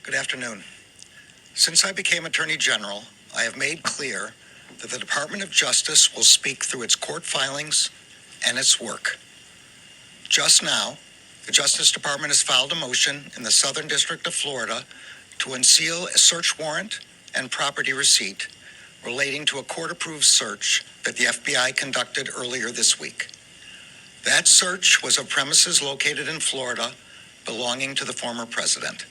Good afternoon. Since I became Attorney General, I have made clear that the Department of Justice will speak through its court filings and its work. Just now, the Justice Department has filed a motion in the Southern District of Florida to unseal a search warrant and property receipt relating to a court-approved search that the FBI conducted earlier this week. That search was of premises located in Florida belonging to the former president.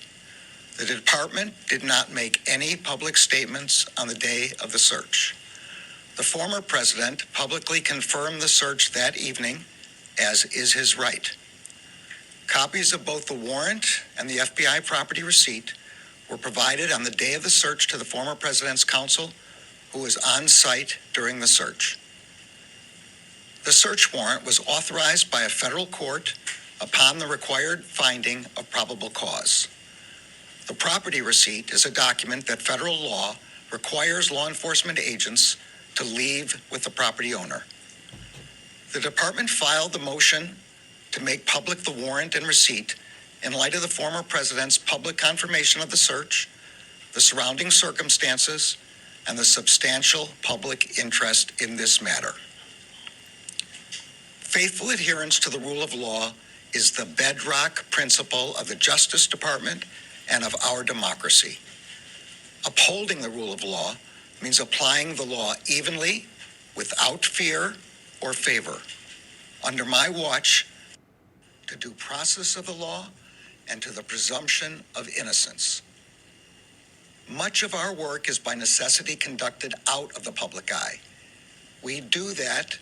The department did not make any public statements on the day of the search. The former president publicly confirmed the search that evening, as is his right. Copies of both the warrant and the FBI property receipt were provided on the day of the search to the former president's counsel, who was on site during the search. The search warrant was authorized by a federal court upon the required finding of probable cause. The property receipt is a document that federal law requires law enforcement agents to leave with the property owner. The department filed the motion to make public the warrant and receipt in light of the former president's public confirmation of the search, the surrounding circumstances, and the substantial public interest in this matter. Faithful adherence to the rule of law is the bedrock principle of the Justice Department and of our democracy. Upholding the rule of law means applying the law evenly, without fear or favor. Under my watch, to due process of the law and to the presumption of innocence. Much of our work is by necessity conducted out of the public eye. We do that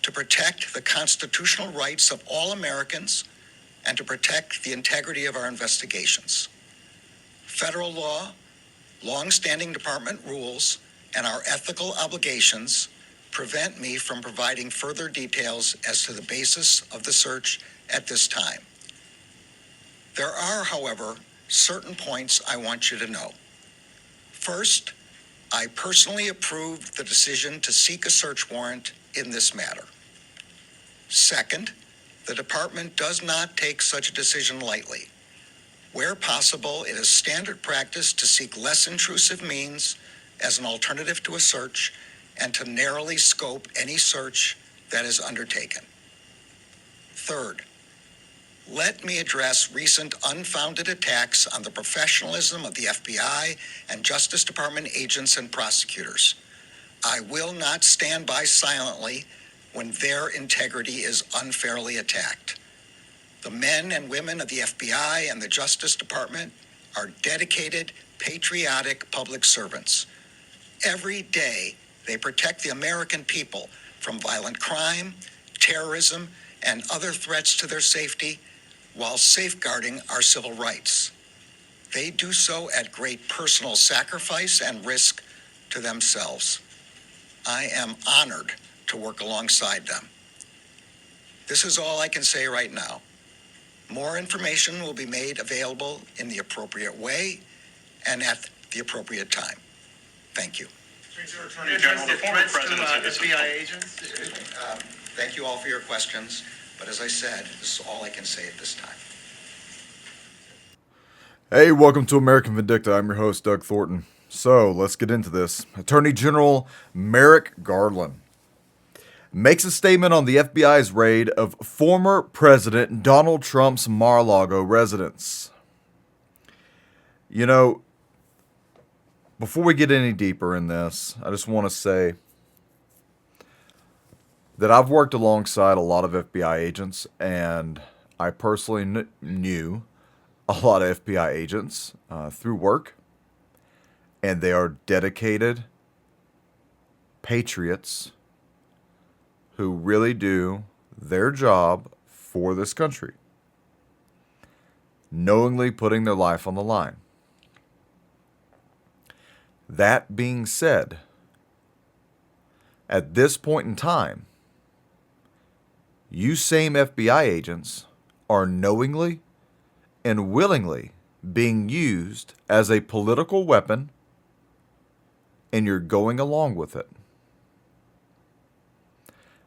to protect the constitutional rights of all Americans and to protect the integrity of our investigations. Federal law, long-standing department rules, and our ethical obligations prevent me from providing further details as to the basis of the search at this time. There are, however, certain points I want you to know. First, I personally approved the decision to seek a search warrant in this matter. Second, the department does not take such a decision lightly. Where possible, it is standard practice to seek less intrusive means as an alternative to a search and to narrowly scope any search that is undertaken. Third, let me address recent unfounded attacks on the professionalism of the FBI and Justice Department agents and prosecutors. I will not stand by silently when their integrity is unfairly attacked. The men and women of the FBI and the Justice Department are dedicated, patriotic public servants. Every day, they protect the American people from violent crime, terrorism, and other threats to their safety while safeguarding our civil rights. They do so at great personal sacrifice and risk to themselves. I am honored to work alongside them. This is all I can say right now. More information will be made available in the appropriate way and at the appropriate time. Thank you. Attorney General, the former president to FBI agents. Thank you all for your questions, but as I said, this is all I can say at this time. Hey, welcome to American Vindicta. I'm your host, Doug Thornton. So, let's get into this. Attorney General Merrick Garland makes a statement on the FBI's raid of former President Donald Trump's Mar A Lago residence. You know, before we get any deeper in this, I just want to say that I've worked alongside a lot of FBI agents, and I personally knew a lot of FBI agents through work, and they are dedicated patriots who really do their job for this country, knowingly putting their life on the line. That being said, at this point in time, you same FBI agents are knowingly and willingly being used as a political weapon, and you're going along with it.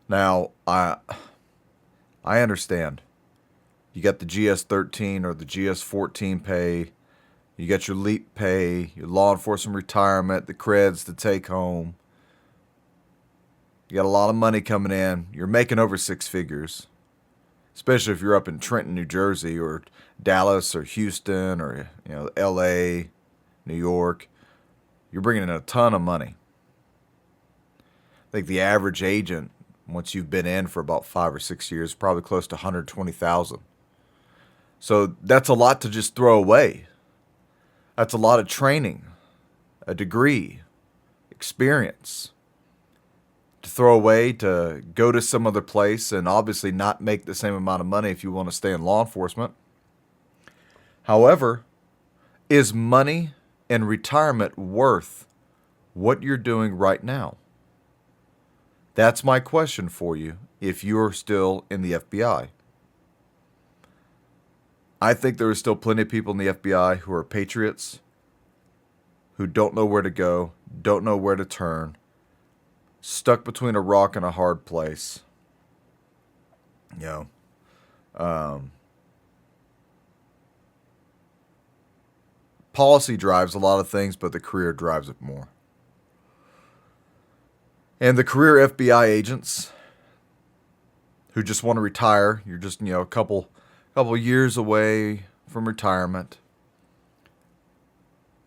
Now, I understand. You got the GS-13 or the GS-14 pay. You got your leap pay, your law enforcement retirement, the creds to take home. You got a lot of money coming in. You're making over six figures, especially if you're up in Trenton, New Jersey, or Dallas, or Houston, or L.A., New York. You're bringing in a ton of money. I think the average agent, once you've been in for about 5 or 6 years, is probably close to 120,000. So that's a lot to just throw away. That's a lot of training, a degree, experience to throw away to go to some other place and obviously not make the same amount of money if you want to stay in law enforcement. However, is money and retirement worth what you're doing right now? That's my question for you if you're still in the FBI. I think there are still plenty of people in the FBI who are patriots, who don't know where to go, don't know where to turn, stuck between a rock and a hard place. Policy drives a lot of things, but the career drives it more. And the career FBI agents who just want to retire, you're just, a couple years away from retirement.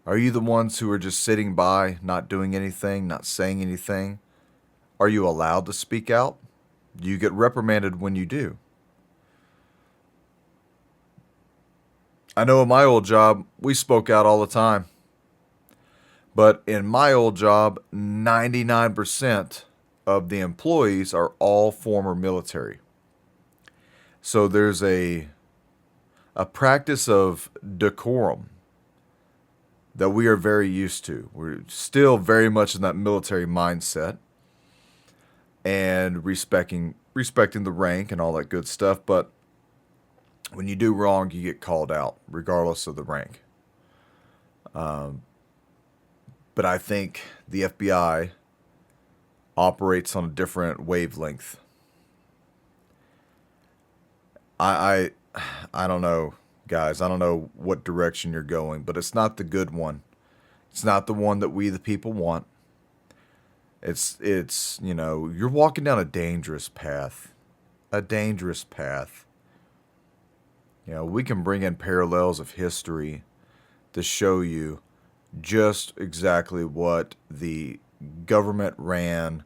Are you the ones who are just sitting by, not doing anything, not saying anything? Are you allowed to speak out? Do you get reprimanded when you do? I know in my old job, we spoke out all the time. But in my old job, 99% of the employees are all former military. So there's a practice of decorum that we are very used to. We're still very much in that military mindset and respecting the rank and all that good stuff. But when you do wrong, you get called out, regardless of the rank. But I think the FBI operates on a different wavelength. I don't know, guys. I don't know what direction you're going, but it's not the good one. It's not the one that we the people want. It's you're walking down a dangerous path. A dangerous path. We can bring in parallels of history to show you just exactly what the government-ran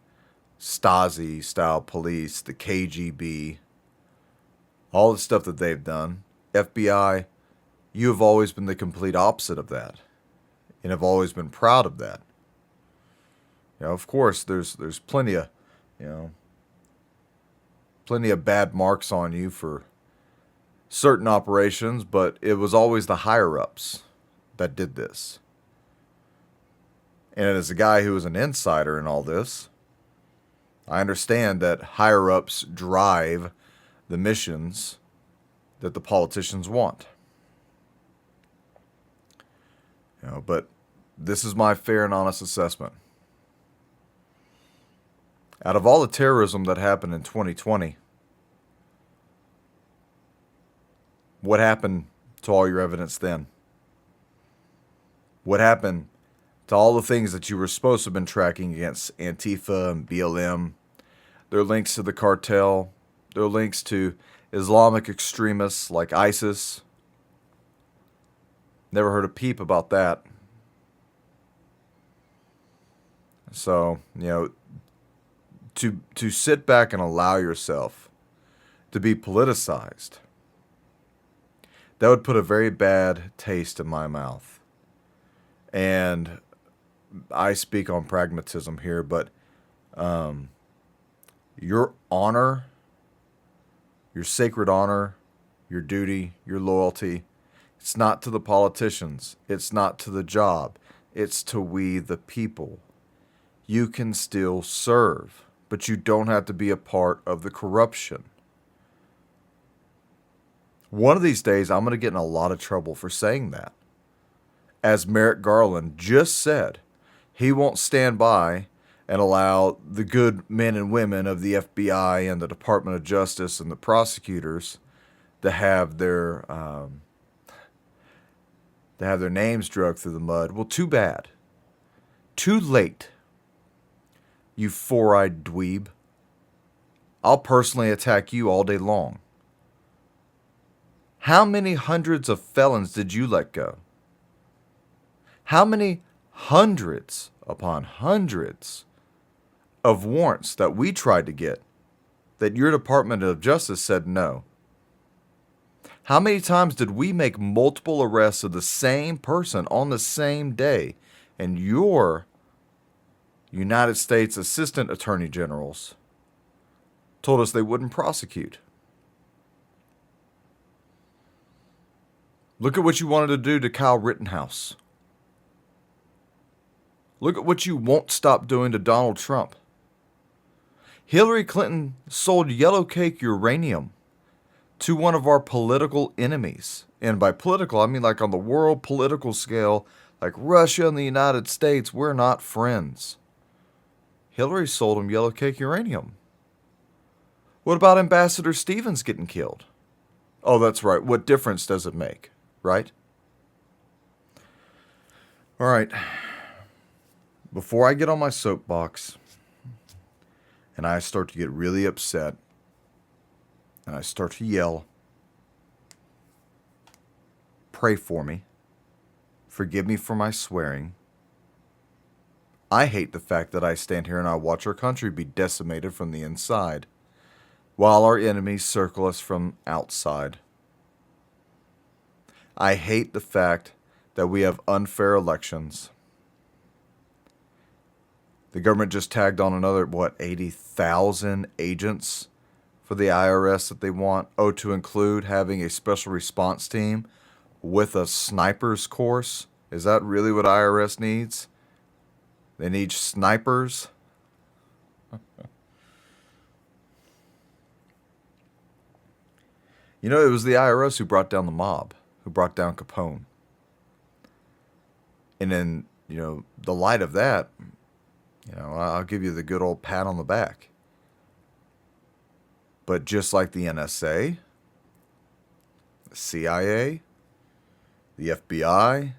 Stasi-style police, the KGB, all the stuff that they've done. FBI, you have always been the complete opposite of that, and have always been proud of that. Of course, there's plenty of bad marks on you for certain operations, but it was always the higher-ups that did this. And as a guy who is an insider in all this, I understand that higher-ups drive the missions that the politicians want. But this is my fair and honest assessment. Out of all the terrorism that happened in 2020, what happened to all your evidence then? What happened to all the things that you were supposed to have been tracking against Antifa and BLM? There are links to the cartel. There are links to Islamic extremists like ISIS. Never heard a peep about that. So, to sit back and allow yourself to be politicized, that would put a very bad taste in my mouth. And I speak on pragmatism here, but your honor, your sacred honor, your duty, your loyalty, it's not to the politicians. It's not to the job. It's to we the people. You can still serve, but you don't have to be a part of the corruption. One of these days, I'm going to get in a lot of trouble for saying that. As Merrick Garland just said, he won't stand by and allow the good men and women of the FBI and the Department of Justice and the prosecutors to have their to have their names dragged through the mud. Well, too bad. Too late, you four-eyed dweeb. I'll personally attack you all day long. How many hundreds of felons did you let go? How many hundreds upon hundreds of warrants that we tried to get that your Department of Justice said no? How many times did we make multiple arrests of the same person on the same day, and your United States Assistant Attorney Generals told us they wouldn't prosecute? Look at what you wanted to do to Kyle Rittenhouse. Look at what you won't stop doing to Donald Trump. Hillary Clinton sold yellow cake uranium to one of our political enemies. And by political, I mean like on the world political scale, like Russia and the United States, we're not friends. Hillary sold him yellow cake uranium. What about Ambassador Stevens getting killed? Oh, that's right. What difference does it make, right? All right. Before I get on my soapbox and I start to get really upset and I start to yell, pray for me. Forgive me for my swearing. I hate the fact that I stand here and I watch our country be decimated from the inside, while our enemies circle us from outside. I hate the fact that we have unfair elections. The government just tagged on another, 80,000 agents for the IRS that they want. Oh, to include having a special response team with a sniper's course. Is that really what IRS needs? They need snipers? You know, it was the IRS who brought down the mob, who brought down Capone. And in, the light of that, I'll give you the good old pat on the back. But just like the NSA, the CIA, the FBI,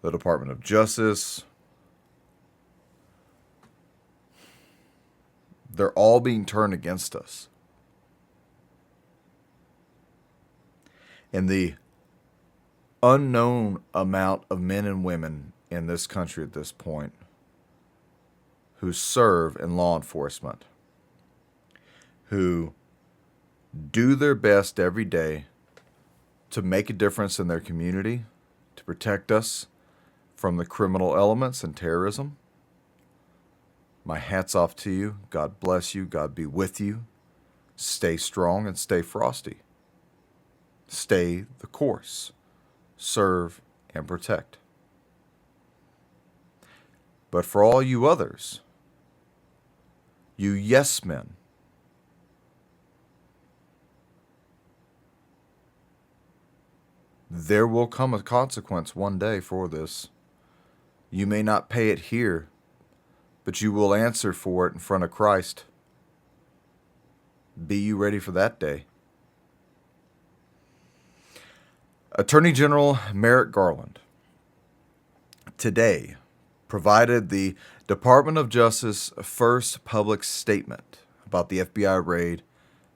the Department of Justice, they're all being turned against us. And the unknown amount of men and women in this country at this point who serve in law enforcement, who do their best every day to make a difference in their community, to protect us from the criminal elements and terrorism. My hat's off to you. God bless you. God be with you. Stay strong and stay frosty. Stay the course. Serve and protect. But for all you others, you yes men, there will come a consequence one day for this. You may not pay it here, but you will answer for it in front of Christ. Be you ready for that day. Attorney General Merrick Garland today provided the Department of Justice first public statement about the FBI raid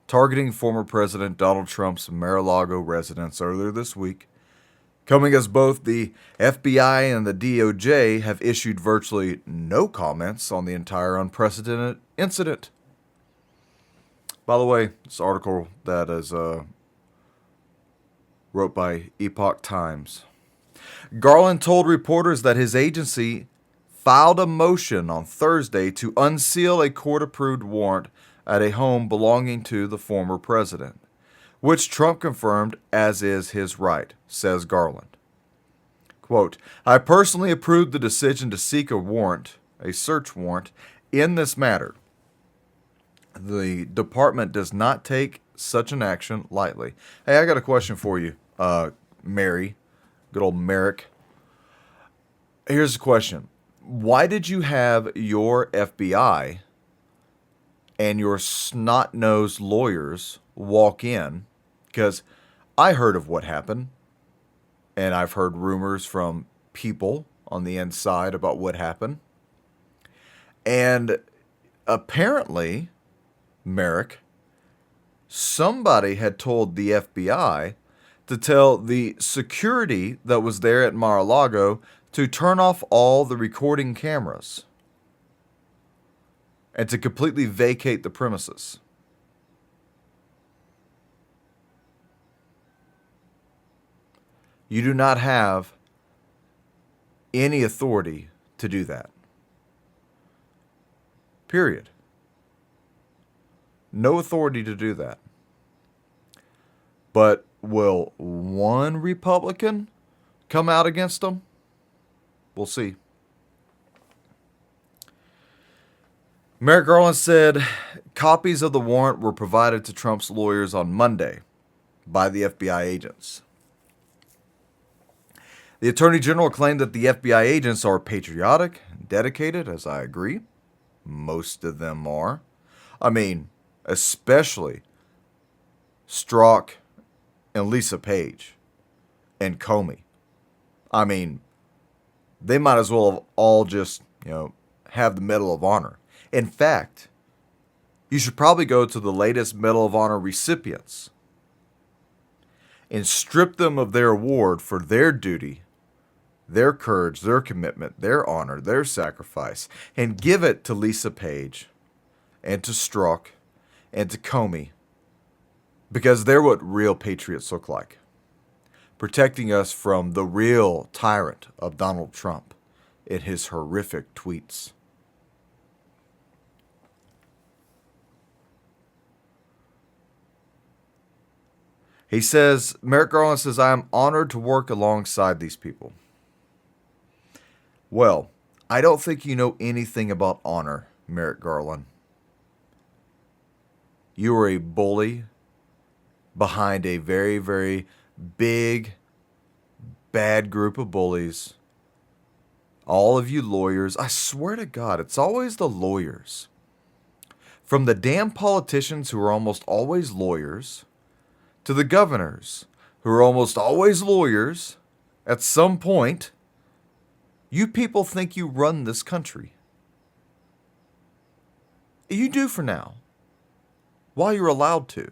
targeting former President Donald Trump's Mar A Lago residence earlier this week, coming as both the FBI and the DOJ have issued virtually no comments on the entire unprecedented incident. By the way, this article that is wrote by Epoch Times. Garland told reporters that his agency filed a motion on Thursday to unseal a court-approved warrant at a home belonging to the former president, which Trump confirmed as is his right, says Garland. Quote, I personally approved the decision to seek a warrant, a search warrant, in this matter. The department does not take such an action lightly. Hey, I got a question for you, Mary, good old Merrick. Here's the question. Why did you have your FBI and your snot-nosed lawyers walk in? Because I heard of what happened. and I've heard rumors from people on the inside about what happened. And apparently, Merrick, somebody had told the FBI to tell the security that was there at Mar A Lago to turn off all the recording cameras and to completely vacate the premises. You do not have any authority to do that. Period. No authority to do that. But will one Republican come out against them? We'll see. Merrick Garland said copies of the warrant were provided to Trump's lawyers on Monday by the FBI agents. The Attorney General claimed that the FBI agents are patriotic, dedicated, as I agree. Most of them are. I mean, especially Strzok and Lisa Page and Comey. I mean, they might as well have all just, have the Medal of Honor. In fact, you should probably go to the latest Medal of Honor recipients and strip them of their award for their duty, their courage, their commitment, their honor, their sacrifice, and give it to Lisa Page and to Strzok and to Comey, because they're what real patriots look like, protecting us from the real tyrant of Donald Trump in his horrific tweets. He says, Merrick Garland says, I am honored to work alongside these people. Well, I don't think you know anything about honor, Merrick Garland. You are a bully behind a very, very big, bad group of bullies. All of you lawyers, I swear to God, it's always the lawyers. From the damn politicians who are almost always lawyers, to the governors who are almost always lawyers, at some point, you people think you run this country. You do for now, while you're allowed to.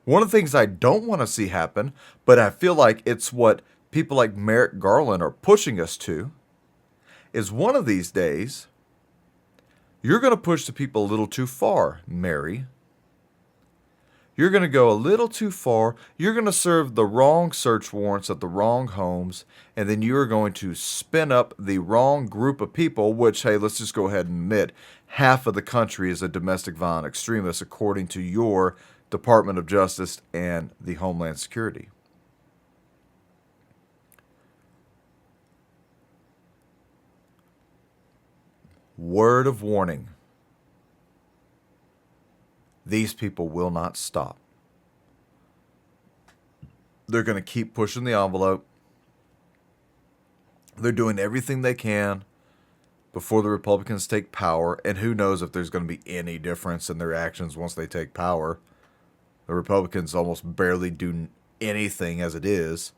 One of the things I don't want to see happen, but I feel like it's what people like Merrick Garland are pushing us to, is one of these days, you're going to push the people a little too far, Mary. You're going to go a little too far. You're going to serve the wrong search warrants at the wrong homes, and then you're going to spin up the wrong group of people, which, hey, let's just go ahead and admit, half of the country is a domestic violent extremist, according to your Department of Justice and the Homeland Security. Word of warning. These people will not stop. They're going to keep pushing the envelope. They're doing everything they can before the Republicans take power. And who knows if there's going to be any difference in their actions once they take power. The Republicans almost barely do anything as it is.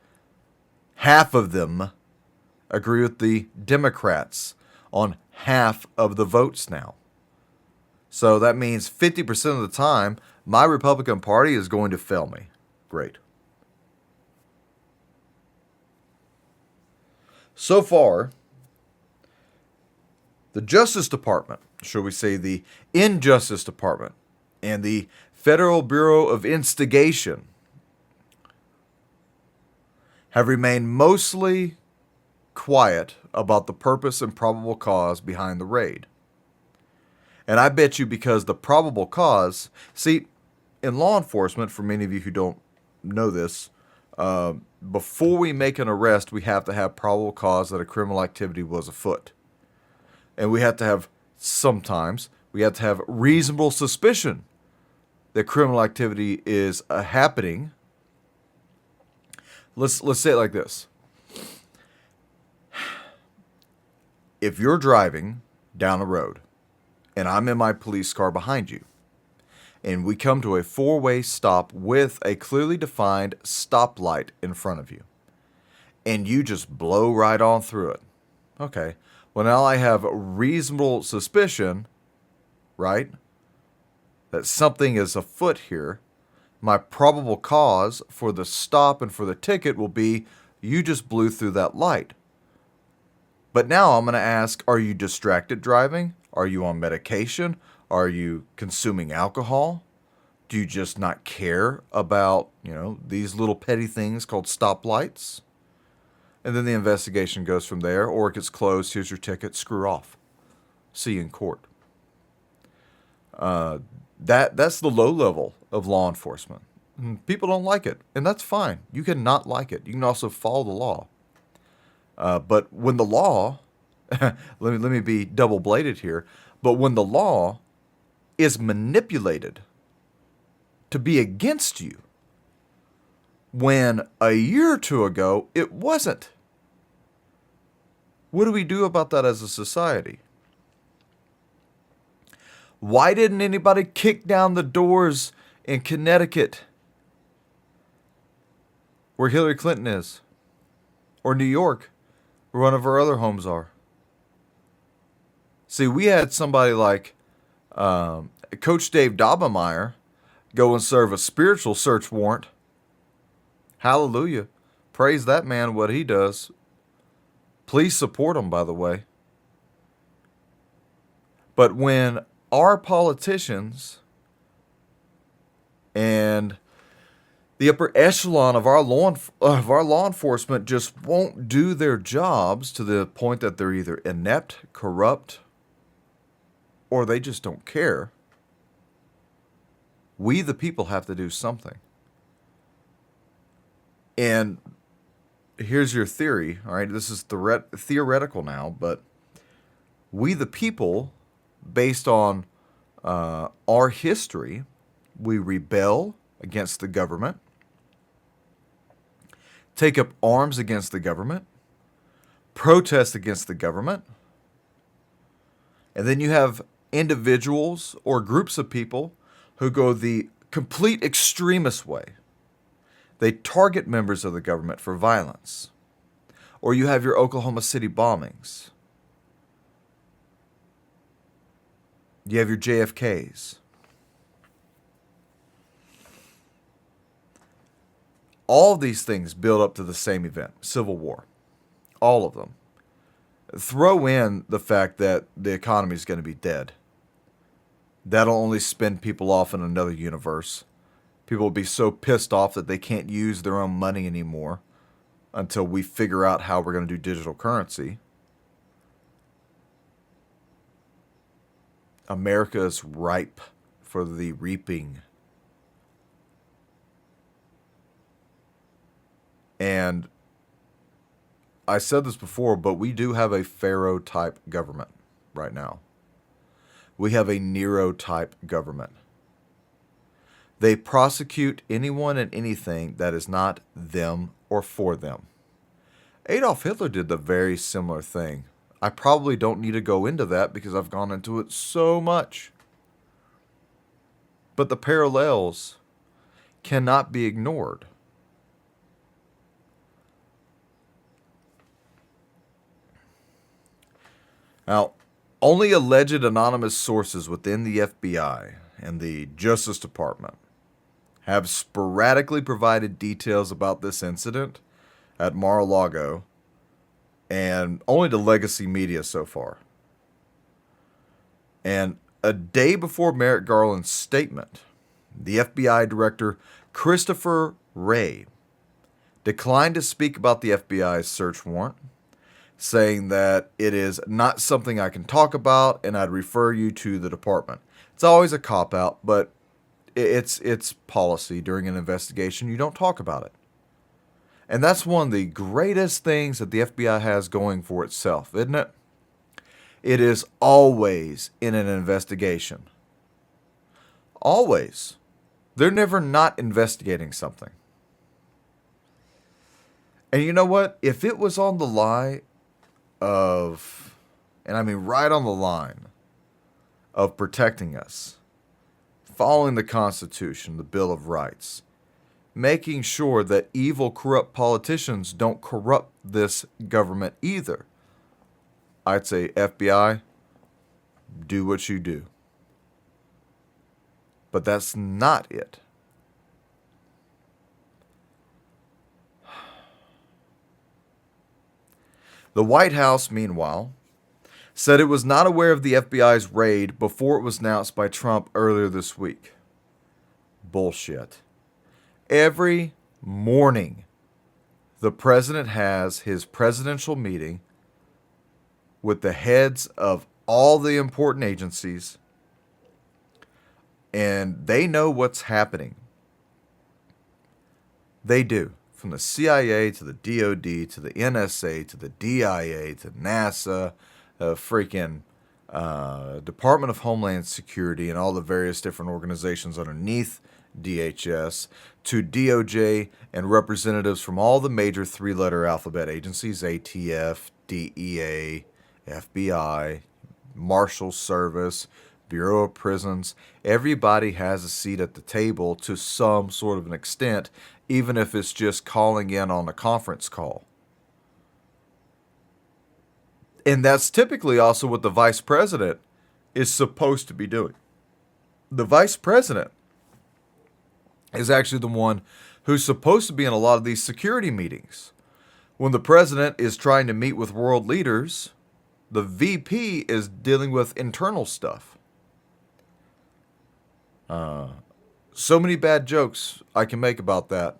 Half of them agree with the Democrats on half of the votes now. So that means 50% of the time, my Republican Party is going to fail me. Great. So far, the Justice Department, shall we say the Injustice Department, and the Federal Bureau of Instigation have remained mostly quiet about the purpose and probable cause behind the raid. And I bet you because the probable cause, see, in law enforcement, for many of you who don't know this, before we make an arrest, we have to have probable cause that a criminal activity was afoot. And we have to have, sometimes, we have to have reasonable suspicion that criminal activity is happening. Let's say it like this. If you're driving down the road, and I'm in my police car behind you, and we come to a four-way stop with a clearly defined stoplight in front of you, and you just blow right on through it. Okay, well, now I have reasonable suspicion, right, that something is afoot here. My probable cause for the stop and for the ticket will be you just blew through that light. But now I'm going to ask, are you distracted driving? Are you on medication? Are you consuming alcohol? Do you just not care about, these little petty things called stoplights? And then the investigation goes from there, or it gets closed. Here's your ticket. Screw off. See you in court. That's the low level of law enforcement. People don't like it, and that's fine. You can not like it. You can also follow the law. But when the law, let me be double-bladed here, but when the law is manipulated to be against you, when a year or two ago it wasn't, what do we do about that as a society? Why didn't anybody kick down the doors in Connecticut where Hillary Clinton is? Or New York, where one of our other homes are? See, we had somebody like Coach Dave Daubenmire go and serve a spiritual search warrant. Hallelujah. Praise that man, what he does. Please support him, by the way. But when our politicians and the upper echelon of our law enforcement just won't do their jobs to the point that they're either inept, corrupt, or they just don't care, we the people have to do something. And here's your theory, all right? This is theoretical now, but we the people, based on our history, we rebel against the government, take up arms against the government, protest against the government, and then you have individuals or groups of people who go the complete extremist way. They target members of the government for violence. Or you have your Oklahoma City bombings. You have your JFKs. All of these things build up to the same event, Civil War. All of them. Throw in the fact that the economy is going to be dead. That'll only spin people off in another universe. People will be so pissed off that they can't use their own money anymore until we figure out how we're going to do digital currency. America is ripe for the reaping. And I said this before, but we do have a Pharaoh-type government right now. We have a Nero-type government. They prosecute anyone and anything that is not them or for them. Adolf Hitler did the very similar thing. I probably don't need to go into that because I've gone into it so much. But the parallels cannot be ignored. Now, only alleged anonymous sources within the FBI and the Justice Department have sporadically provided details about this incident at Mar A Lago, and only to legacy media so far. And a day before Merrick Garland's statement, the FBI Director Christopher Wray declined to speak about the FBI's search warrant, saying that it is not something I can talk about and I'd refer you to the department. It's always a cop-out, but it's policy during an investigation. You don't talk about it. And that's one of the greatest things that the FBI has going for itself, isn't it? It is always in an investigation. Always. They're never not investigating something. And you know what? If it was on the line of, and I mean right on the line of protecting us, following the Constitution, the Bill of Rights, making sure that evil, corrupt politicians don't corrupt this government either. I'd say, FBI, do what you do. But that's not it. The White House, meanwhile, said it was not aware of the FBI's raid before it was announced by Trump earlier this week. Bullshit. Every morning, the president has his presidential meeting with the heads of all the important agencies, and they know what's happening. They do. From the CIA to the DOD to the NSA to the DIA to NASA, freaking Department of Homeland Security and all the various different organizations underneath DHS, to DOJ and representatives from all the major three-letter alphabet agencies, ATF, DEA, FBI, Marshal Service, Bureau of Prisons. Everybody has a seat at the table to some sort of an extent, even if it's just calling in on a conference call. And that's typically also what the vice president is supposed to be doing. The vice president is actually the one who's supposed to be in a lot of these security meetings. When the president is trying to meet with world leaders, the VP is dealing with internal stuff. So many bad jokes I can make about that.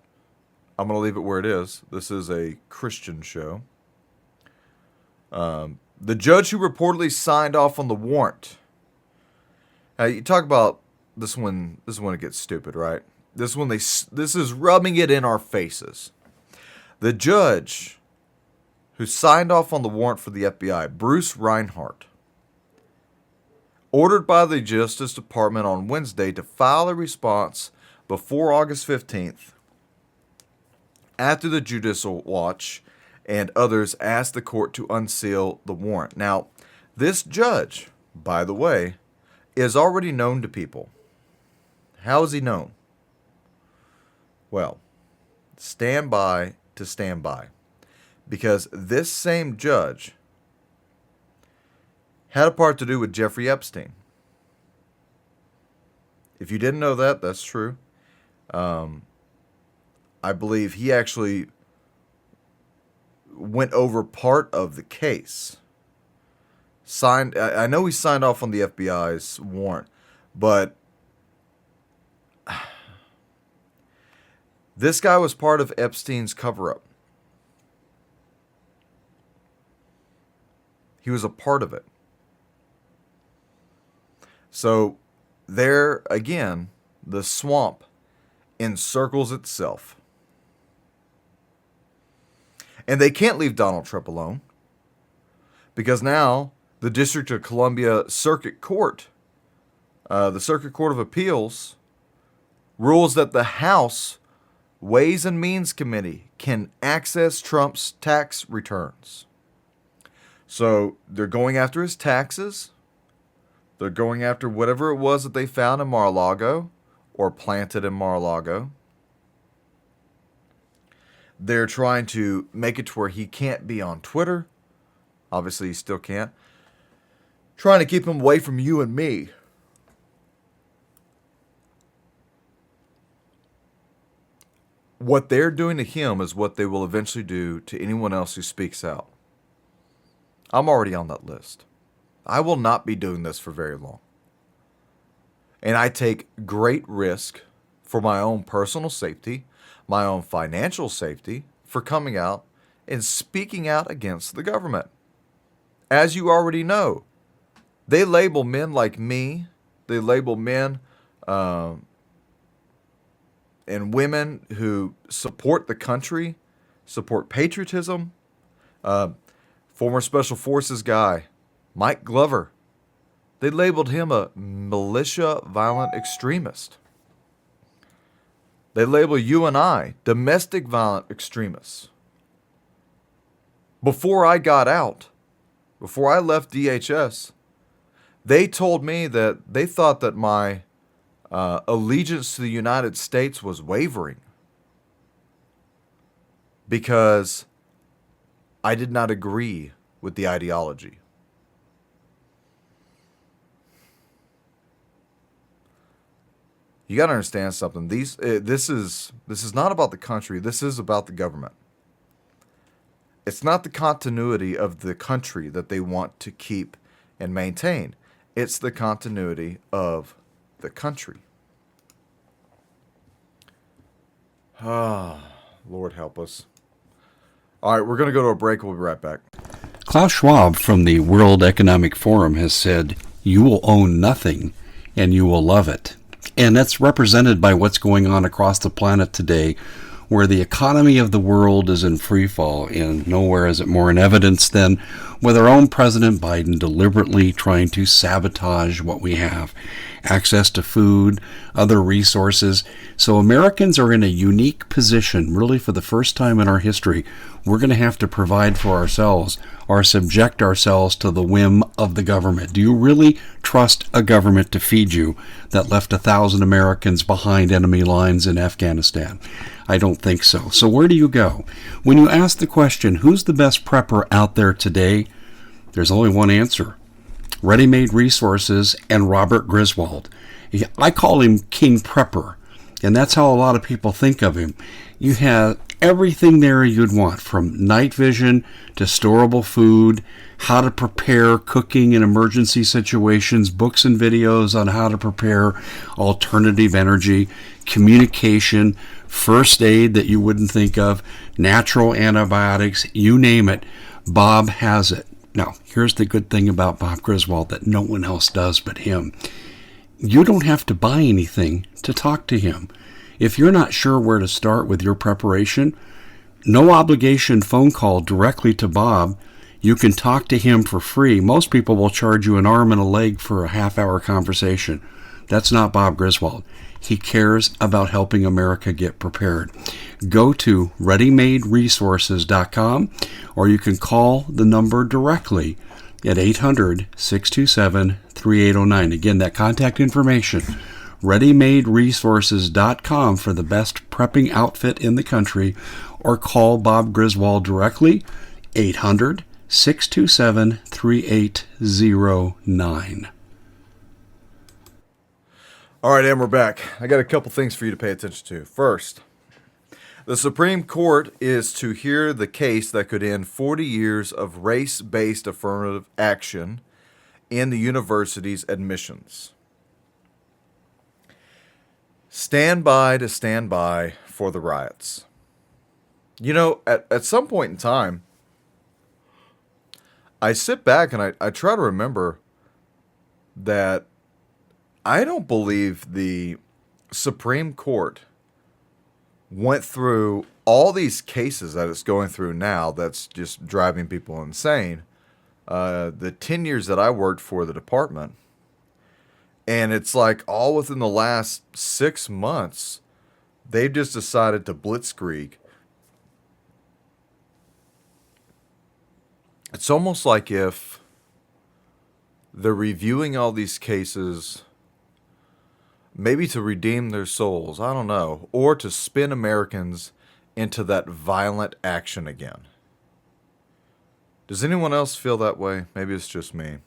I'm going to leave it where it is. This is a Christian show. The judge who reportedly signed off on the warrant. You talk about this one. This is when it gets stupid, right? This is rubbing it in our faces. The judge who signed off on the warrant for the FBI, Bruce Reinhardt, ordered by the Justice Department on Wednesday to file a response before August 15th, after the Judicial Watch and others asked the court to unseal the warrant. Now, this judge, by the way, is already known to people. How is he known? Well, stand by to stand by. Because this same judge had a part to do with Jeffrey Epstein. If you didn't know that, that's true. I believe he actually went over part of the case. I know he signed off on the FBI's warrant, but this guy was part of Epstein's cover-up. He was a part of it. So there, again, the swamp encircles itself. And they can't leave Donald Trump alone, because now the District of Columbia Circuit Court, the Circuit Court of Appeals, rules that the House Ways and Means Committee can access Trump's tax returns. So they're going after his taxes. They're going after whatever it was that they found in Mar A Lago or planted in Mar A Lago. They're trying to make it to where he can't be on Twitter. Obviously, he still can't. Trying to keep him away from you and me. What they're doing to him is what they will eventually do to anyone else who speaks out. I'm already on that list. I will not be doing this for very long. And I take great risk for my own personal safety, my own financial safety, for coming out and speaking out against the government. As you already know, they label men like me, they label men and women who support the country, support patriotism. Former Special Forces guy, Mike Glover, they labeled him a militia violent extremist. They label you and I domestic violent extremists. Before I got out, before I left DHS, they told me that they thought that my allegiance to the United States was wavering because I did not agree with the ideology. You got to understand something. This is not about the country. This is about the government. It's not the continuity of the country that they want to keep and maintain. It's the continuity of the country. Ah, Lord help us. All right, we're going to go to a break. We'll be right back. Klaus Schwab from the World Economic Forum has said, "You will own nothing and you will love it." And that's represented by what's going on across the planet today, where the economy of the world is in free fall, and nowhere is it more in evidence than with our own President Biden deliberately trying to sabotage what we have. Access to food, other resources. So Americans are in a unique position, really for the first time in our history. We're going to have to provide for ourselves or subject ourselves to the whim of the government. Do you really trust a government to feed you that left 1,000 Americans behind enemy lines in Afghanistan? I don't think so. So where do you go? When you ask the question, who's the best prepper out there today? There's only one answer. Ready-Made Resources and Robert Griswold. I call him King Prepper, and that's how a lot of people think of him. You have everything there you'd want, from night vision to storable food, how to prepare cooking in emergency situations, books and videos on how to prepare alternative energy, communication, first aid that you wouldn't think of, natural antibiotics, you name it. Bob has it. Now, here's the good thing about Bob Griswold that no one else does but him. You don't have to buy anything to talk to him. If you're not sure where to start with your preparation, no obligation phone call directly to Bob. You can talk to him for free. Most people will charge you an arm and a leg for a half-hour conversation. That's not Bob Griswold. He cares about helping America get prepared. Go to readymaderesources.com, or you can call the number directly at 800-627-3809. Again, that contact information, readymaderesources.com for the best prepping outfit in the country, or call Bob Griswold directly, 800-627-3809. All right, and we're back. I got a couple things for you to pay attention to. First, the Supreme Court is to hear the case that could end 40 years of race-based affirmative action in the university's admissions. Stand by for the riots. You know, at some point in time, I sit back and I try to remember that I don't believe the Supreme Court went through all these cases that it's going through now that's just driving people insane. The 10 years that I worked for the department, and it's like all within the last 6 months, they've just decided to blitzkrieg. It's almost like if they're reviewing all these cases maybe to redeem their souls, I don't know, or to spin Americans into that violent action again. Does anyone else feel that way? Maybe it's just me.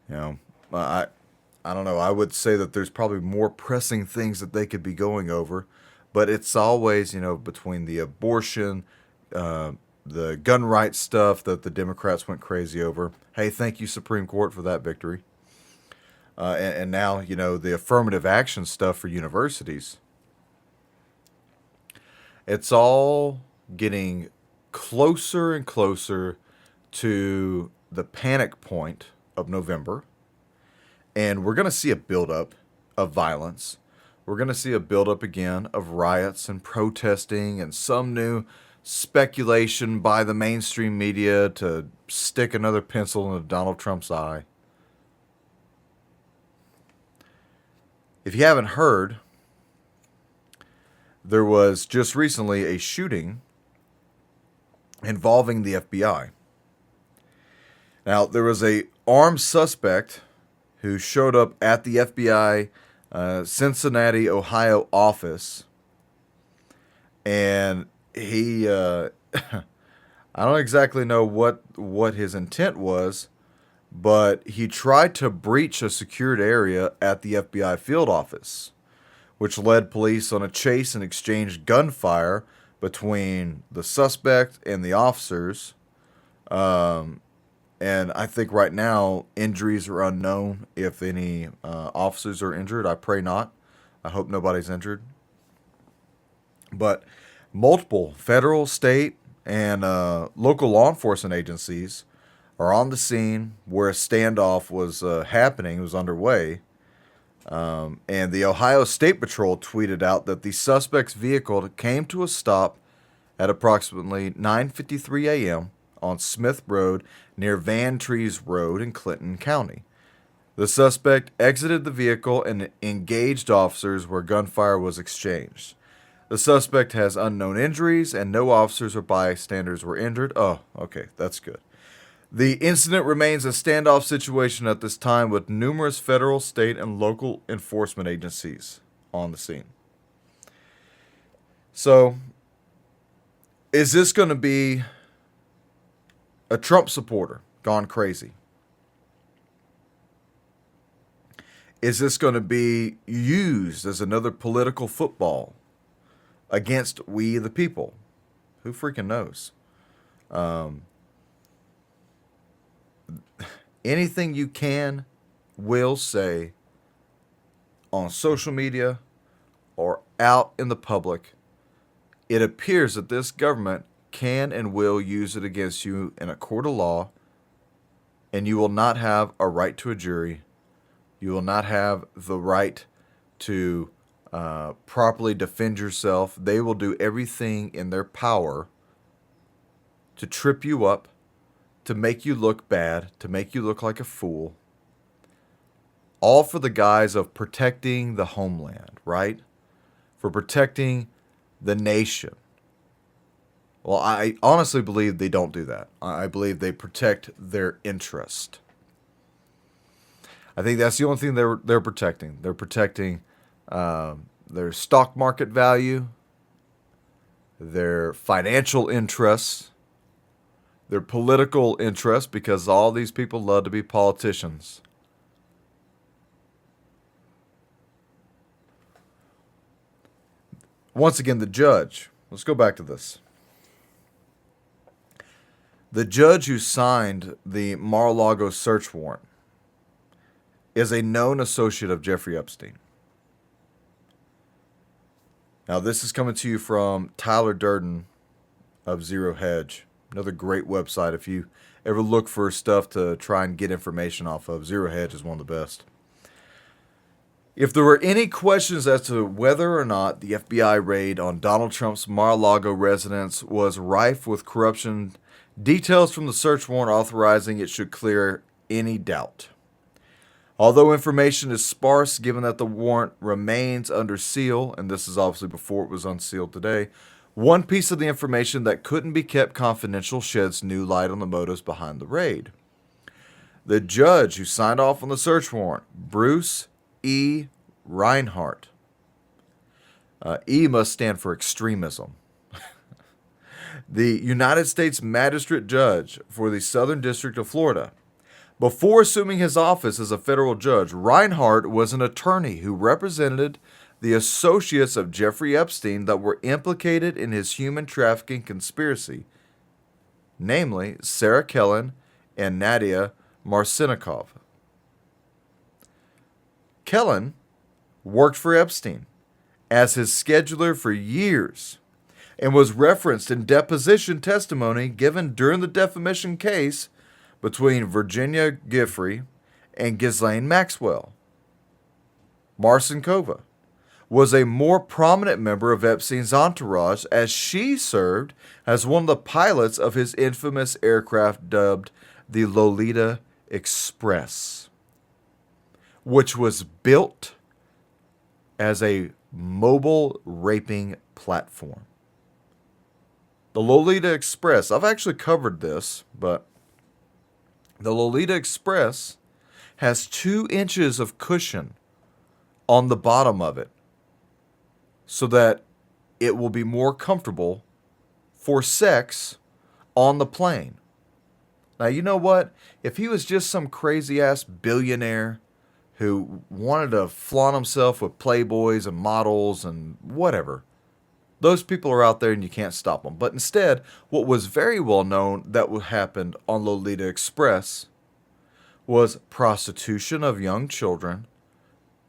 You know, I don't know. I would say that there's probably more pressing things that they could be going over, but it's always, you know, between the abortion, the gun rights stuff that the Democrats went crazy over. Hey, thank you, Supreme Court, for that victory. And now, you know, the affirmative action stuff for universities. It's all getting closer and closer to the panic point of November. And we're going to see a buildup of violence. We're going to see a buildup again of riots and protesting and some new speculation by the mainstream media to stick another pencil into Donald Trump's eye. If you haven't heard, there was just recently a shooting involving the FBI. Now, there was a armed suspect who showed up at the FBI Cincinnati, Ohio office. And he, I don't exactly know what his intent was, but he tried to breach a secured area at the FBI field office, which led police on a chase and exchanged gunfire between the suspect and the officers. And I think right now injuries are unknown if any officers are injured. I pray not. I hope nobody's injured. But multiple federal, state, and local law enforcement agencies are on the scene where a standoff was happening, it was underway. And the Ohio State Patrol tweeted out that the suspect's vehicle came to a stop at approximately 9:53 a.m. on Smith Road near Van Trees Road in Clinton County. The suspect exited the vehicle and engaged officers where gunfire was exchanged. The suspect has unknown injuries and no officers or bystanders were injured. Oh, okay, that's good. The incident remains a standoff situation at this time with numerous federal, state, and local enforcement agencies on the scene. So, is this going to be a Trump supporter gone crazy? Is this going to be used as another political football against we the people? Who freaking knows? Anything you will say on social media or out in the public, it appears that this government can and will use it against you in a court of law, and you will not have a right to a jury. You will not have the right to properly defend yourself. They will do everything in their power to trip you up, to make you look bad, to make you look like a fool. All for the guise of protecting the homeland, right? For protecting the nation. Well, I honestly believe they don't do that. I believe they protect their interest. I think that's the only thing they're protecting. They're protecting their stock market value, their financial interests, their political interests, because all these people love to be politicians. Once again, the judge. Let's go back to this. The judge who signed the Mar A Lago search warrant is a known associate of Jeffrey Epstein. Now, this is coming to you from Tyler Durden of Zero Hedge. Another great website. If you ever look for stuff to try and get information off of, Zero Hedge is one of the best. If there were any questions as to whether or not the FBI raid on Donald Trump's Mar A Lago residence was rife with corruption, details from the search warrant authorizing it should clear any doubt. Although information is sparse, given that the warrant remains under seal, and this is obviously before it was unsealed today, one piece of the information that couldn't be kept confidential sheds new light on the motives behind the raid. The judge who signed off on the search warrant, Bruce E. Reinhardt. E must stand for extremism. The United States Magistrate Judge for the Southern District of Florida. Before assuming his office as a federal judge, Reinhardt was an attorney who represented the associates of Jeffrey Epstein that were implicated in his human trafficking conspiracy, namely Sarah Kellen and Nadia Marcinikov. Kellen worked for Epstein as his scheduler for years and was referenced in deposition testimony given during the defamation case between Virginia Giuffre and Ghislaine Maxwell. Marcinkova was a more prominent member of Epstein's entourage as she served as one of the pilots of his infamous aircraft dubbed the Lolita Express, which was built as a mobile raping platform. The Lolita Express, I've actually covered this, but the Lolita Express has 2 inches of cushion on the bottom of it so that it will be more comfortable for sex on the plane. Now, you know what? If he was just some crazy-ass billionaire who wanted to flaunt himself with playboys and models and whatever, those people are out there and you can't stop them. But instead, what was very well known that happened on Lolita Express was prostitution of young children,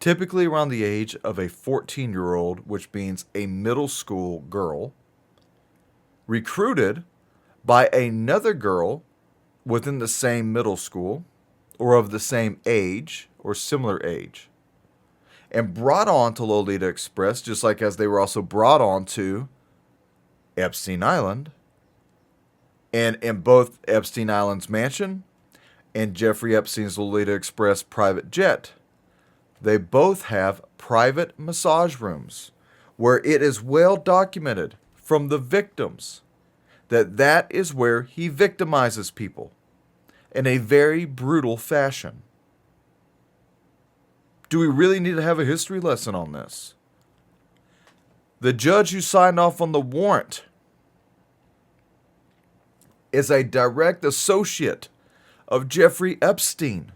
typically around the age of a 14-year-old, which means a middle school girl, recruited by another girl within the same middle school or of the same age or similar age, and brought on to Lolita Express, just like as they were also brought on to Epstein Island, and in both Epstein Island's mansion and Jeffrey Epstein's Lolita Express private jet, they both have private massage rooms where it is well documented from the victims that is where he victimizes people in a very brutal fashion. Do we really need to have a history lesson on this? The judge who signed off on the warrant is a direct associate of Jeffrey Epstein.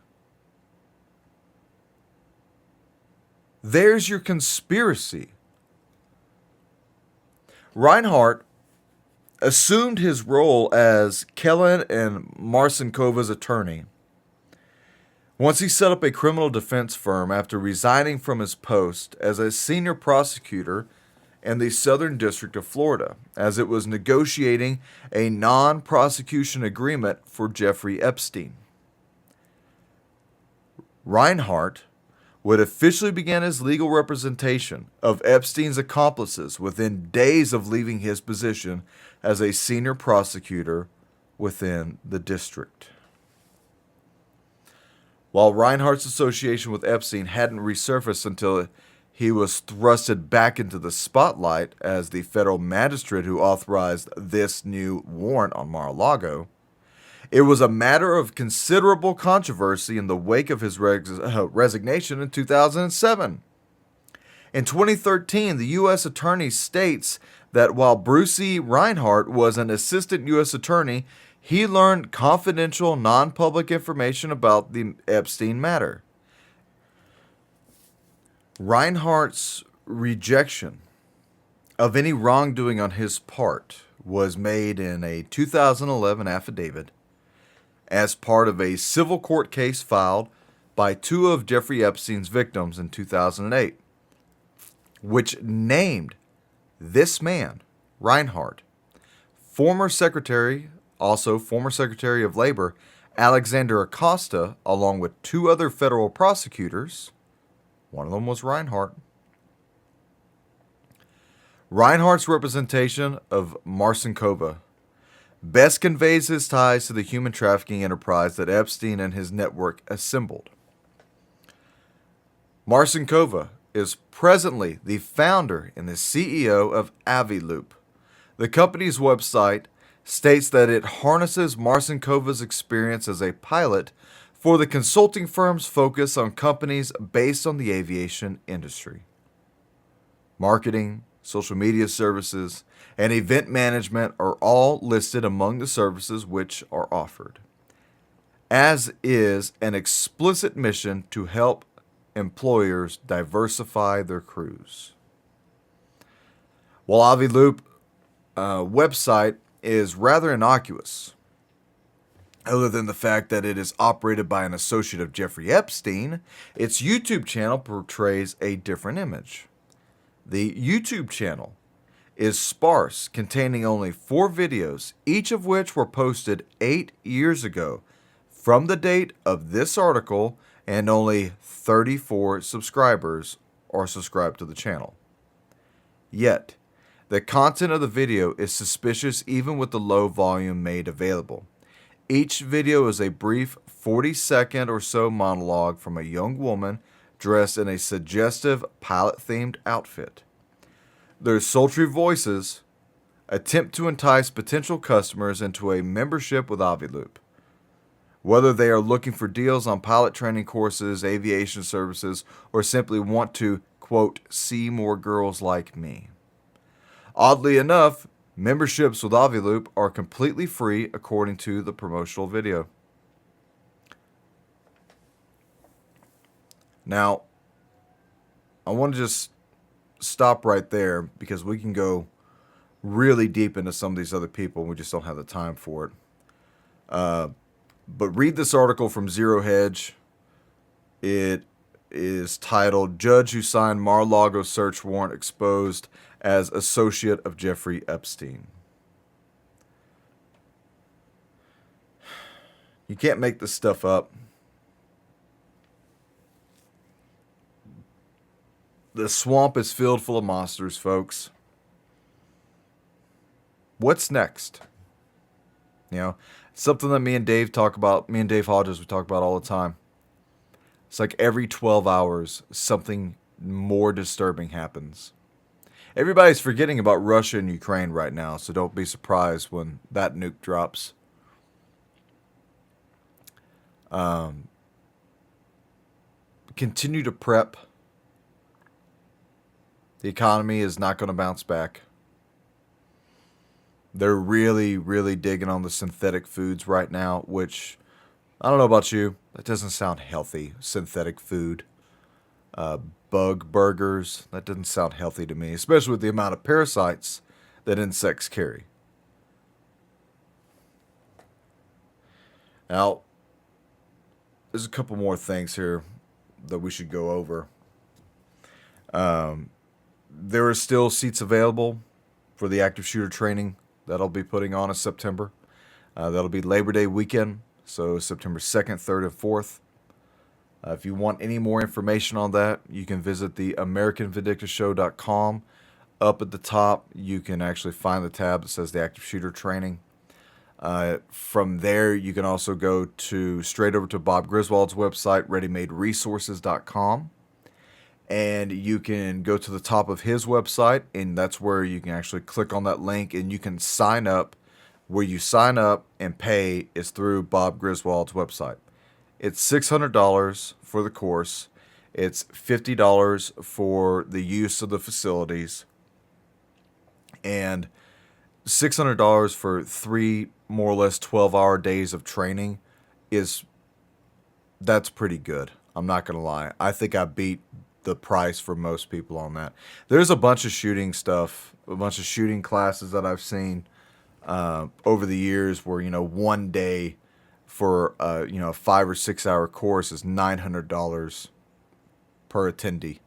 There's your conspiracy. Reinhardt assumed his role as Kellen and Marcinkova's attorney once he set up a criminal defense firm after resigning from his post as a senior prosecutor in the Southern District of Florida, as it was negotiating a non-prosecution agreement for Jeffrey Epstein. Reinhardt would officially begin his legal representation of Epstein's accomplices within days of leaving his position as a senior prosecutor within the district. While Reinhardt's association with Epstein hadn't resurfaced until he was thrusted back into the spotlight as the federal magistrate who authorized this new warrant on Mar A Lago, it was a matter of considerable controversy in the wake of his resignation in 2007. In 2013, the U.S. Attorney states that while Bruce E. Reinhardt was an assistant U.S. attorney, he learned confidential, non-public information about the Epstein matter. Reinhardt's rejection of any wrongdoing on his part was made in a 2011 affidavit as part of a civil court case filed by two of Jeffrey Epstein's victims in 2008, which named this man, Reinhardt, former Secretary of Labor Alexander Acosta, along with two other federal prosecutors. One of them was Reinhardt. Reinhardt's representation of Marcinkova best conveys his ties to the human trafficking enterprise that Epstein and his network assembled. Marcinkova is presently the founder and the CEO of Aviloop. The company's website states that it harnesses Marcinkova's experience as a pilot for the consulting firm's focus on companies based on the aviation industry. Marketing, social media services, and event management are all listed among the services which are offered, as is an explicit mission to help employers diversify their crews. While Aviloop website is rather innocuous, other than the fact that it is operated by an associate of Jeffrey Epstein, its YouTube channel portrays a different image. The YouTube channel is sparse, containing only 4 videos, each of which were posted 8 years ago from the date of this article, and only 34 subscribers are subscribed to the channel. Yet, the content of the video is suspicious even with the low volume made available. Each video is a brief 40-second or so monologue from a young woman dressed in a suggestive pilot-themed outfit. Their sultry voices attempt to entice potential customers into a membership with Aviloop. Whether they are looking for deals on pilot training courses, aviation services, or simply want to, quote, see more girls like me. Oddly enough, memberships with Aviloop are completely free according to the promotional video. Now, I want to just stop right there because we can go really deep into some of these other people and we just don't have the time for it. But read this article from Zero Hedge. It is titled, Judge Who Signed Mar A Lago Search Warrant Exposed as Associate of Jeffrey Epstein. You can't make this stuff up. The swamp is filled full of monsters, folks. What's next? You know, something that me and Dave Hodges, we talk about all the time. It's like every 12 hours, something more disturbing happens. Everybody's forgetting about Russia and Ukraine right now, so don't be surprised when that nuke drops. Continue to prep. The economy is not going to bounce back. They're really, really digging on the synthetic foods right now, which, I don't know about you, that doesn't sound healthy. Synthetic food. Bug burgers, that doesn't sound healthy to me, especially with the amount of parasites that insects carry. Now, there's a couple more things here that we should go over. There are still seats available for the active shooter training that I'll be putting on in September. That'll be Labor Day weekend, so September 2nd, 3rd, and 4th. If you want any more information on that, you can visit the AmericanVindictaShow.com. Up at the top, you can actually find the tab that says the active shooter training. From there, you can also go straight over to Bob Griswold's website, ReadyMadeResources.com. And you can go to the top of his website, and that's where you can actually click on that link, and you can sign up. Where you sign up and pay is through Bob Griswold's website. It's $600 for the course. It's $50 for the use of the facilities. And $600 for 3 more or less 12-hour days of training that's pretty good. I'm not going to lie. I think I beat the price for most people on that. There's a bunch of shooting stuff, a bunch of shooting classes that I've seen over the years where, one day for a 5 or 6 hour course is $900 per attendee.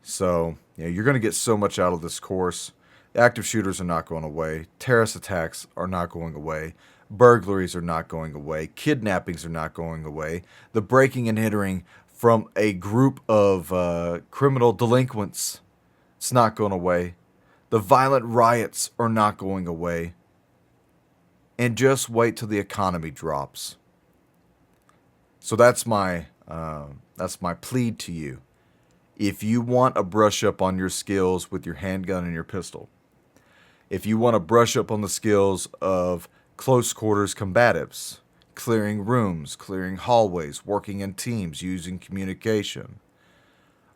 So you're going to get so much out of this course. Active shooters are not going away. Terrorist attacks are not going away. Burglaries are not going away. Kidnappings are not going away. The breaking and entering from a group of criminal delinquents, it's not going away. The violent riots are not going away. And just wait till the economy drops. So that's my plea to you. If you want a brush up on your skills with your handgun and your pistol, if you want to brush up on the skills of close quarters combatives, clearing rooms, clearing hallways, working in teams, using communication,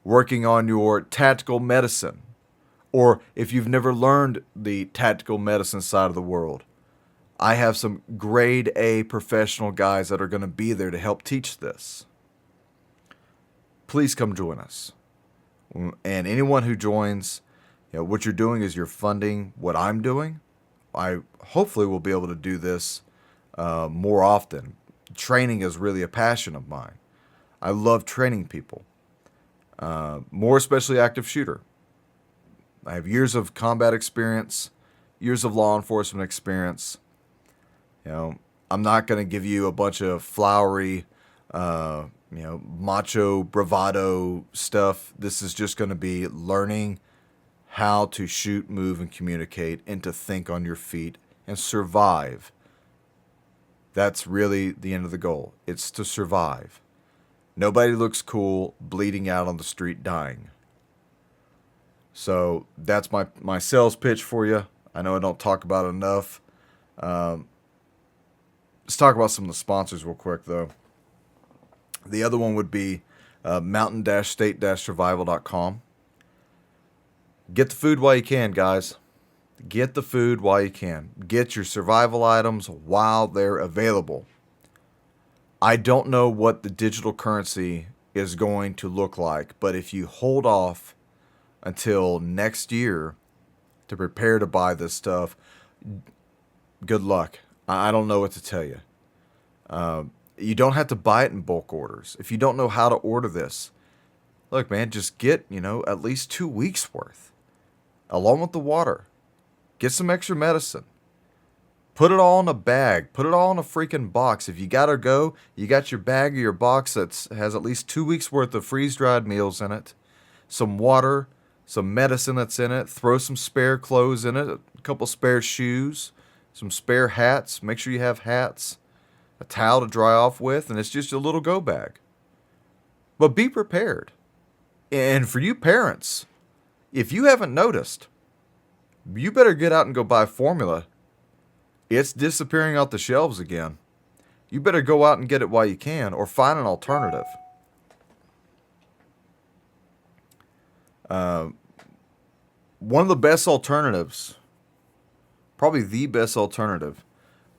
working on your tactical medicine, or if you've never learned the tactical medicine side of the world, I have some grade A professional guys that are going to be there to help teach this. Please come join us. And anyone who joins, what you're doing is you're funding what I'm doing. I hopefully will be able to do this more often. Training is really a passion of mine. I love training people, more especially active shooter. I have years of combat experience, years of law enforcement experience. I'm not going to give you a bunch of flowery, macho bravado stuff. This is just going to be learning how to shoot, move, and communicate, and to think on your feet and survive. That's really the end of the goal. It's to survive. Nobody looks cool bleeding out on the street dying. So that's my sales pitch for you. I know I don't talk about it enough. Let's talk about some of the sponsors real quick, though. The other one would be mountain-state-survival.com. Get the food while you can, guys. Get the food while you can. Get your survival items while they're available. I don't know what the digital currency is going to look like, but if you hold off until next year to prepare to buy this stuff, good luck. I don't know what to tell you. You don't have to buy it in bulk orders. If you don't know how to order this, look, man, just get, at least 2 weeks worth, along with the water. Get some extra medicine. Put it all in a bag. Put it all in a freaking box. If you gotta go, you got your bag or your box that has at least 2 weeks worth of freeze-dried meals in it, some water, some medicine that's in it. Throw some spare clothes in it, a couple spare shoes, some spare hats. Make sure you have hats, a towel to dry off with, and it's just a little go bag. But be prepared. And for you parents, if you haven't noticed, you better get out and go buy formula. It's disappearing off the shelves again. You better go out and get it while you can, or find an alternative. One of the best alternatives, probably the best alternative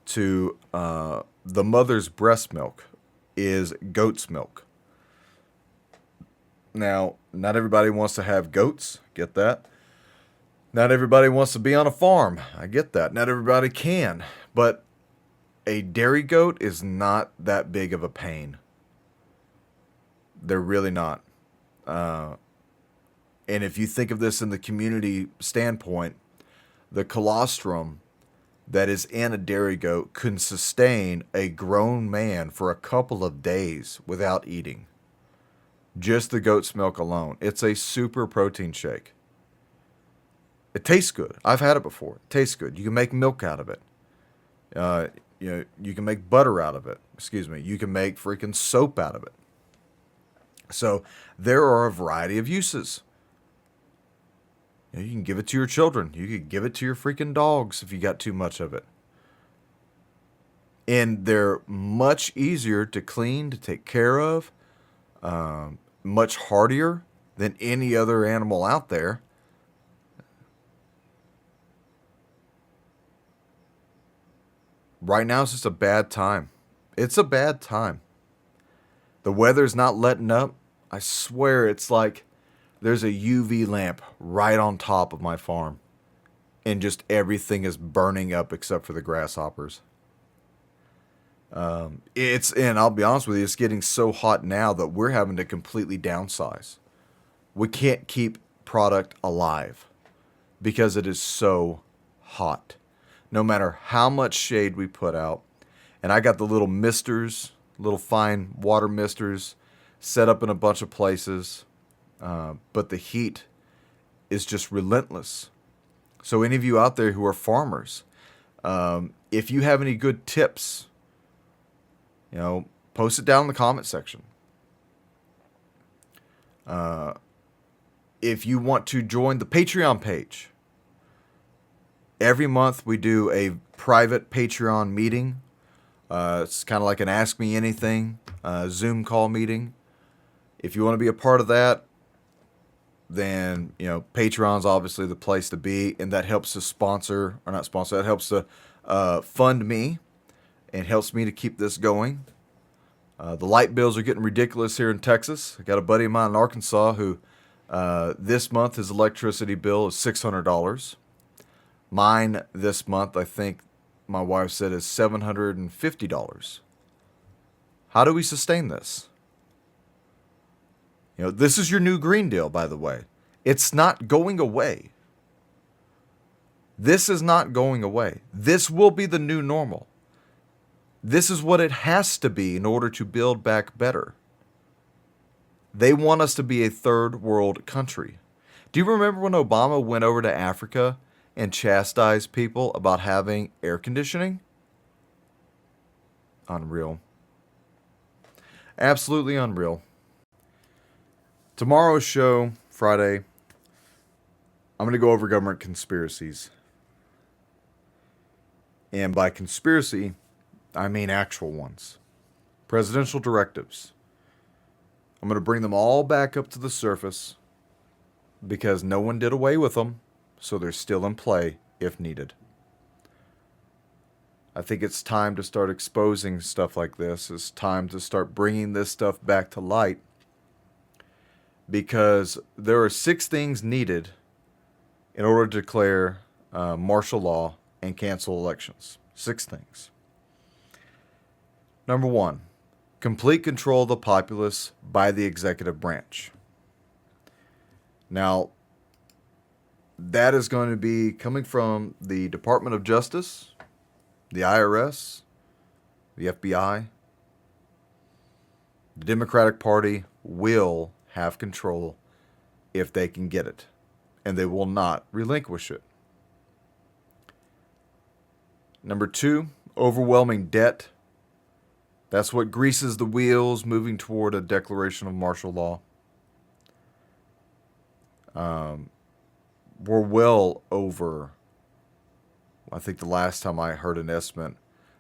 to the mother's breast milk, is goat's milk. Now, not everybody wants to have goats. Get that? Not everybody wants to be on a farm. I get that. Not everybody can. But a dairy goat is not that big of a pain. They're really not. And if you think of this in the community standpoint, the colostrum that is in a dairy goat can sustain a grown man for a couple of days without eating. Just the goat's milk alone. It's a super protein shake. It tastes good. I've had it before. It tastes good. You can make milk out of it. You can make butter out of it. You can make freaking soap out of it. So there are a variety of uses. You can give it to your children. You could give it to your freaking dogs if you got too much of it. And they're much easier to clean, to take care of, much hardier than any other animal out there. Right now it's just a bad time. It's a bad time. The weather's not letting up. I swear it's like there's a UV lamp right on top of my farm. And just everything is burning up except for the grasshoppers. And I'll be honest with you, it's getting so hot now that we're having to completely downsize. We can't keep product alive because it is so hot. No matter how much shade we put out. And I got the little misters, little fine water misters set up in a bunch of places. But the heat is just relentless. So any of you out there who are farmers, if you have any good tips, post it down in the comment section. If you want to join the Patreon page, every month we do a private Patreon meeting. It's kind of like an Ask Me Anything Zoom call meeting. If you want to be a part of that, then Patreon's obviously the place to be, and that helps to that helps to fund me and helps me to keep this going. The light bills are getting ridiculous here in Texas. I got a buddy of mine in Arkansas who this month his electricity bill is $600. Mine this month, I think my wife said, is $750. How do we sustain this? This is your new Green Deal, by the way. It's not going away. This is not going away. This will be the new normal. This is what it has to be in order to build back better. They want us to be a third world country. Do you remember when Obama went over to Africa and chastised people about having air conditioning? Unreal. Absolutely unreal. Tomorrow's show, Friday, I'm going to go over government conspiracies. And by conspiracy, I mean actual ones. Presidential directives. I'm going to bring them all back up to the surface because no one did away with them, so they're still in play if needed. I think it's time to start exposing stuff like this. It's time to start bringing this stuff back to light because there are 6 things needed in order to declare martial law and cancel elections. 6 things. Number 1, complete control of the populace by the executive branch. Now, that is going to be coming from the Department of Justice, the IRS, the FBI. The Democratic Party will have control if they can get it, and they will not relinquish it. Number 2, overwhelming debt. That's what greases the wheels moving toward a declaration of martial law. We're well over, I think the last time I heard an estimate,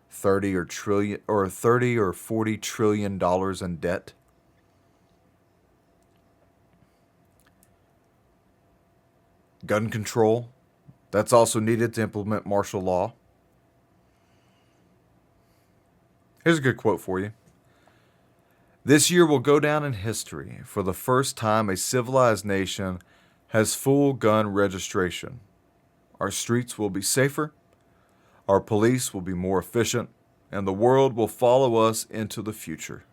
30 or 40 trillion dollars in debt. Gun control, that's also needed to implement martial law. Here's a good quote for you. This year will go down in history for the first time a civilized nation has full gun registration. Our streets will be safer, our police will be more efficient, and the world will follow us into the future.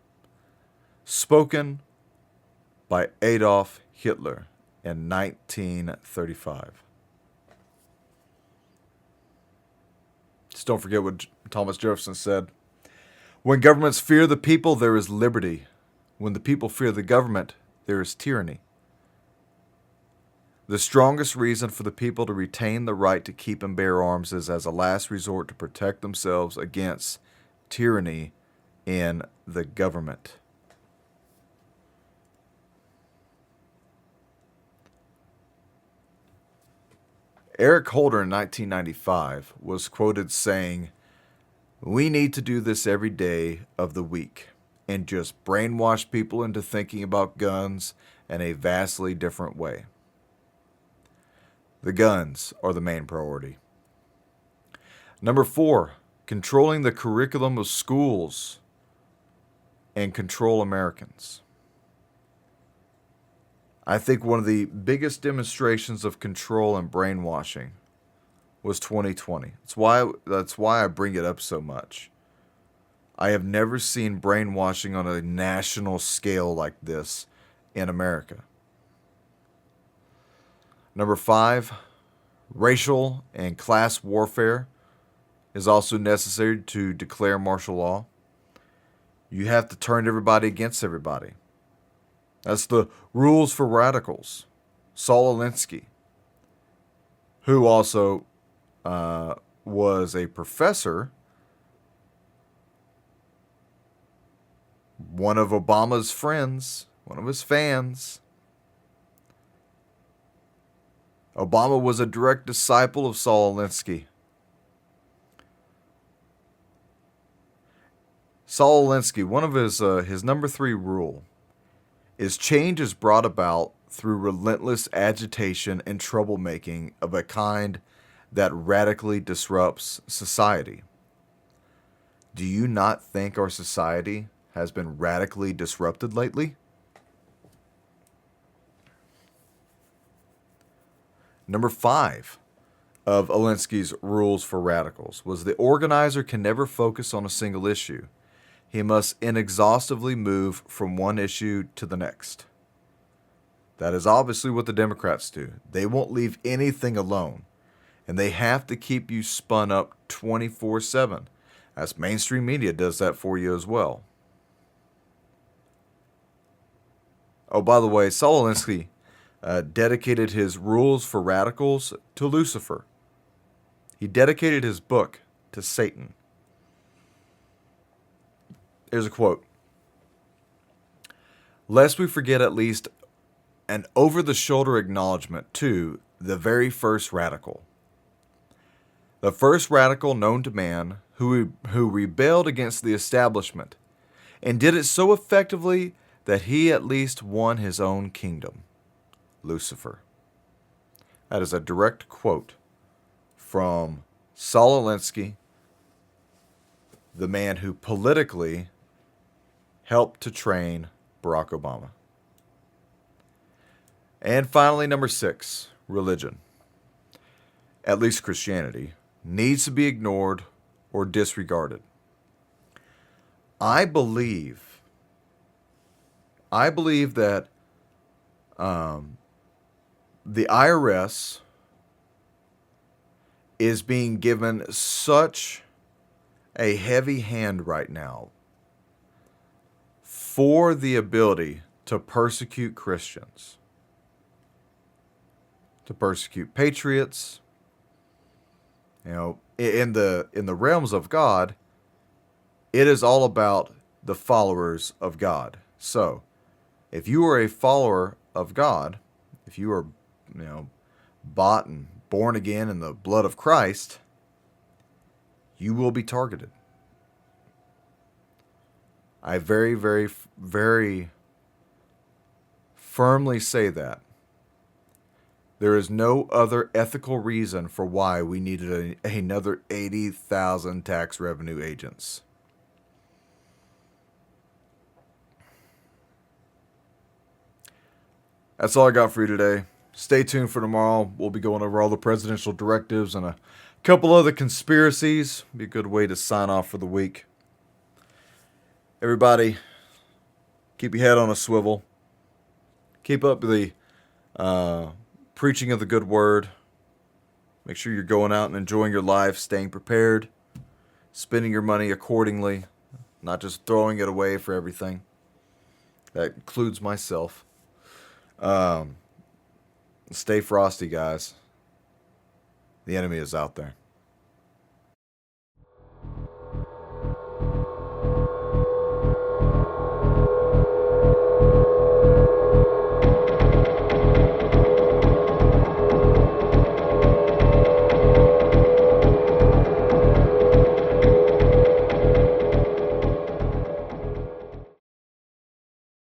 Spoken by Adolf Hitler in 1935. Just don't forget what Thomas Jefferson said. When governments fear the people, there is liberty. When the people fear the government, there is tyranny. The strongest reason for the people to retain the right to keep and bear arms is as a last resort to protect themselves against tyranny in the government. Eric Holder in 1995 was quoted saying, "We need to do this every day of the week and just brainwash people into thinking about guns in a vastly different way." The guns are the main priority. Number 4, controlling the curriculum of schools and control Americans. I think one of the biggest demonstrations of control and brainwashing was 2020. That's why I bring it up so much. I have never seen brainwashing on a national scale like this in America. Number 5, racial and class warfare is also necessary to declare martial law. You have to turn everybody against everybody. That's the rules for radicals. Saul Alinsky, who also was a professor, one of Obama's friends, one of his fans. Obama was a direct disciple of Saul Alinsky. Saul Alinsky, one of his number 3 rule is change is brought about through relentless agitation and troublemaking of a kind that radically disrupts society. Do you not think our society has been radically disrupted lately? Number 5 of Alinsky's rules for radicals was the organizer can never focus on a single issue. He must inexhaustively move from one issue to the next. That is obviously what the Democrats do. They won't leave anything alone, and they have to keep you spun up 24/7, as mainstream media does that for you as well. Oh, by the way, Saul Alinsky dedicated his rules for radicals to Lucifer. He dedicated his book to Satan. Here's a quote. "Lest we forget at least an over-the-shoulder acknowledgement to the very first radical. The first radical known to man, who rebelled against the establishment and did it so effectively that he at least won his own kingdom, Lucifer. That is a direct quote from Saul Alinsky, the man who politically helped to train Barack Obama. And finally, number 6, religion, at least Christianity, needs to be ignored or disregarded. I believe that the IRS is being given such a heavy hand right now for the ability to persecute Christians, to persecute patriots. You know, in the realms of God, it is all about the followers of God. So, if you are a follower of God, if you are, bought and born again in the blood of Christ, you will be targeted. I very, very, very firmly say that. There is no other ethical reason for why we needed another 80,000 tax revenue agents. That's all I got for you today. Stay tuned for tomorrow. We'll be going over all the presidential directives and a couple other conspiracies. Be a good way to sign off for the week. Everybody, keep your head on a swivel. Keep up the preaching of the good word. Make sure you're going out and enjoying your life, staying prepared, spending your money accordingly, not just throwing it away for everything. That includes myself. Stay frosty, guys. The enemy is out there.